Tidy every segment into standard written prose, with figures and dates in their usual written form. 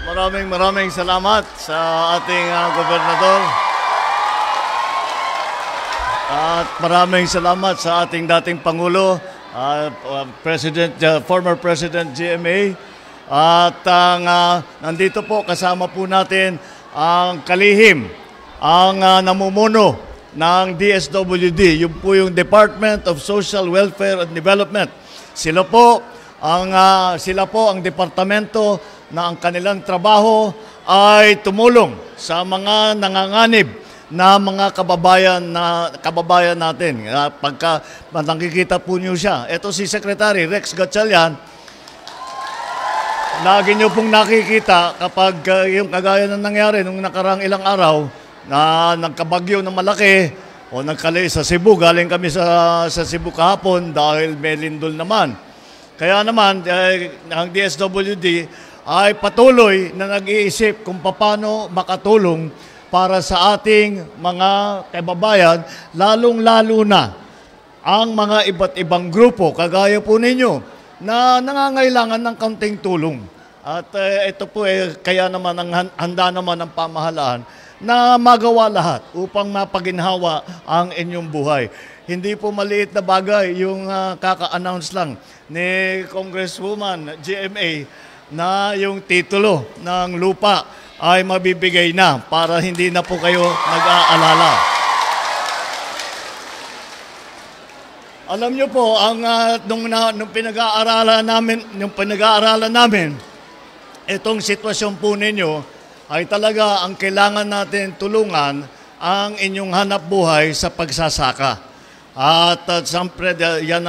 Maraming salamat sa ating gobernador. At maraming salamat sa ating dating Pangulo, former President GMA. At nandito po kasama po natin ang kalihim, ang namumuno ng DSWD, yung po yung Department of Social Welfare and Development. Sila po ang departamento na ang kanilang trabaho ay tumulong sa mga nanganganib na mga kababayan natin. Pagka nakikita po niyo siya, ito si Secretary Rex Gatchalian, lagi niyo pong nakikita kapag yung kagaya na nangyari nung nakarang ilang araw na nagkabagyo na malaki o nagkali sa Cebu. Galing kami sa Cebu kahapon dahil may lindol naman. Kaya naman, ang DSWD ay patuloy na nag-iisip kung paano makatulong para sa ating mga kababayan, lalong-lalo na ang mga iba't ibang grupo, kagaya po ninyo, na nangangailangan ng kaunting tulong. At ito po kaya naman handa naman ng pamahalaan na magawa lahat upang mapaginhawa ang inyong buhay. Hindi po maliit na bagay yung kaka-announce lang ni Congresswoman GMA na yung titulo ng lupa ay mabibigay na para hindi na po kayo nag-aalala. Alam niyo po, nung pinag-aaralan namin, itong sitwasyon po ninyo ay talaga ang kailangan natin tulungan ang inyong hanap buhay sa pagsasaka. At siyempre, yan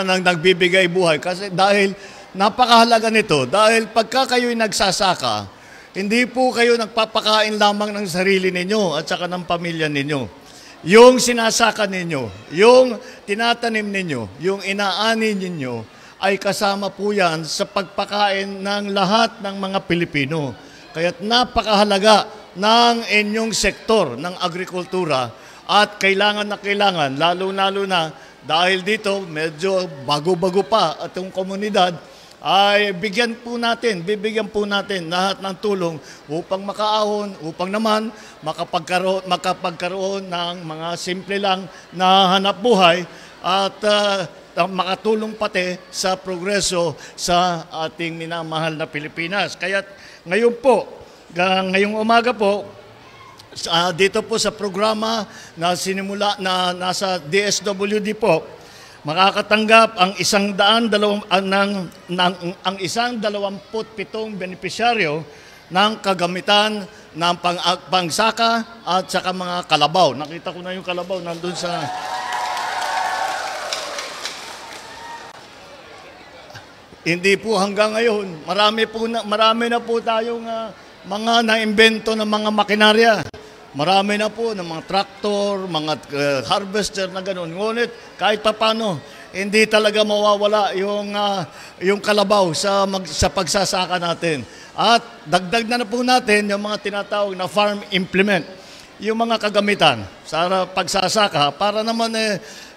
ang nagbibigay buhay. Kasi dahil napakahalaga nito, dahil pagka kayo'y nagsasaka, hindi po kayo nagpapakain lamang ng sarili ninyo at saka ng pamilya ninyo. Yung sinasaka ninyo, yung tinatanim ninyo, yung inaani ninyo, ay kasama po yan sa pagpakain ng lahat ng mga Pilipino. Kaya't napakahalaga ng inyong sektor ng agrikultura at kailangan, lalo-lalo na dahil dito medyo bago-bago pa at yung komunidad, ay bibigyan po natin lahat ng tulong upang makaahon, upang naman makapagkaroon ng mga simple lang na hanap buhay at makatulong pati sa progreso sa ating minamahal na Pilipinas. Kaya ngayong umaga po, dito po sa programa na sinimula na nasa DSWD po, makakatanggap ang 127 benepisyaryo ng kagamitan ng pangsaka at saka mga kalabaw. Nakita ko na yung kalabaw nandun sa... Hindi po hanggang ngayon. Marami na po tayong mga naimbento ng mga makinarya. Marami na po ng mga traktor, mga harvester na gano'n. Ngunit kahit papano, hindi talaga mawawala yung kalabaw sa pagsasaka natin. At dagdag na po natin yung mga tinatawag na farm implement, yung mga kagamitan sa pagsasaka para naman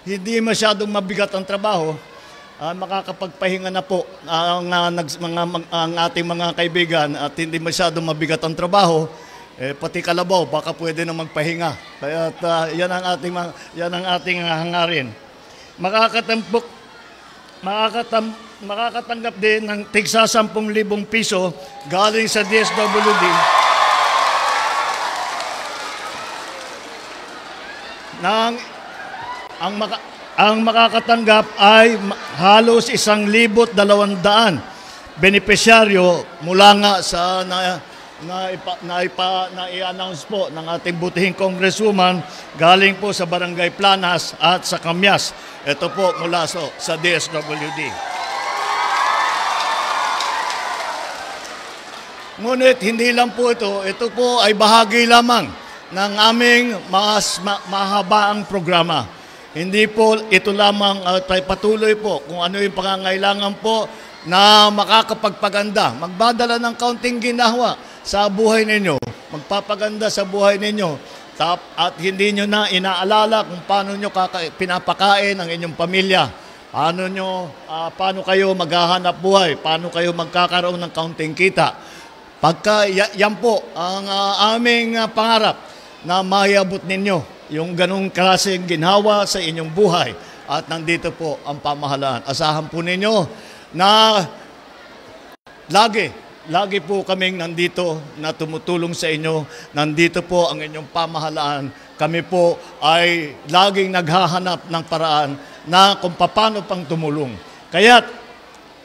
hindi masyadong mabigat ang trabaho. Makakapagpahinga na po ang ating mga kaibigan at hindi masyadong mabigat ang trabaho. Pati kalabaw, baka pwede na magpahinga. Kaya yan ang ating hangarin. Makakatanggap din ng tigsa 10,000 piso galing sa DSWD. Ang makakatanggap ay halos 1,200 benepisyaryo mula nga sa i-announce po ng ating butihing Congresswoman galing po sa Barangay Planas at sa Kamyas. Ito po mula sa DSWD. Ngunit hindi lang po ito po ay bahagi lamang ng aming mas mahabaang programa. Hindi po ito lamang patuloy po kung ano yung pangangailangan po na makakapagpaganda, magbadala ng kaunting ginhawa sa buhay ninyo, magpapaganda sa buhay ninyo, at hindi nyo na inaalala kung paano nyo pinapakain ang inyong pamilya. paano kayo maghahanap buhay, paano kayo magkakaroon ng kaunting kita. Yan po ang aming pangarap na maiabot ninyo, yung ganong klaseng ginhawa sa inyong buhay. At nandito po ang pamahalaan. Asahan po ninyo na lagi po kaming nandito na tumutulong sa inyo. Nandito po ang inyong pamahalaan. Kami po ay laging naghahanap ng paraan na kung paano pang tumulong. Kaya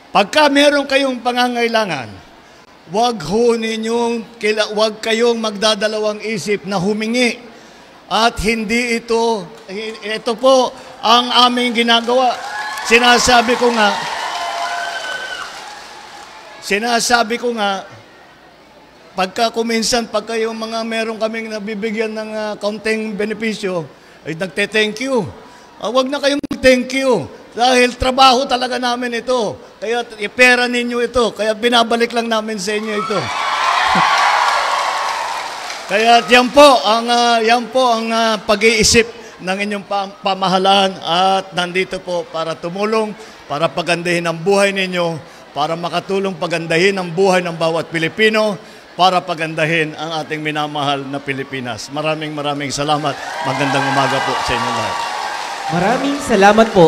pagka meron kayong pangangailangan, huwag kayong magdadalawang isip na humingi. At hindi ito po ang aming ginagawa. Sinasabi ko nga, pagka yung mga meron kaming nabibigyan ng kaunting benepisyo, ay nagte-thank you. Huwag na kayong thank you. Dahil trabaho talaga namin ito. Kaya pera ninyo ito. Kaya binabalik lang namin sa inyo ito. Kaya yan po ang pag-iisip ng inyong pamahalaan at nandito po para tumulong, para pagandahin ang buhay ninyo, para makatulong pagandahin ang buhay ng bawat Pilipino, para pagandahin ang ating minamahal na Pilipinas. Maraming salamat. Magandang umaga po sa inyo lahat. Maraming salamat po.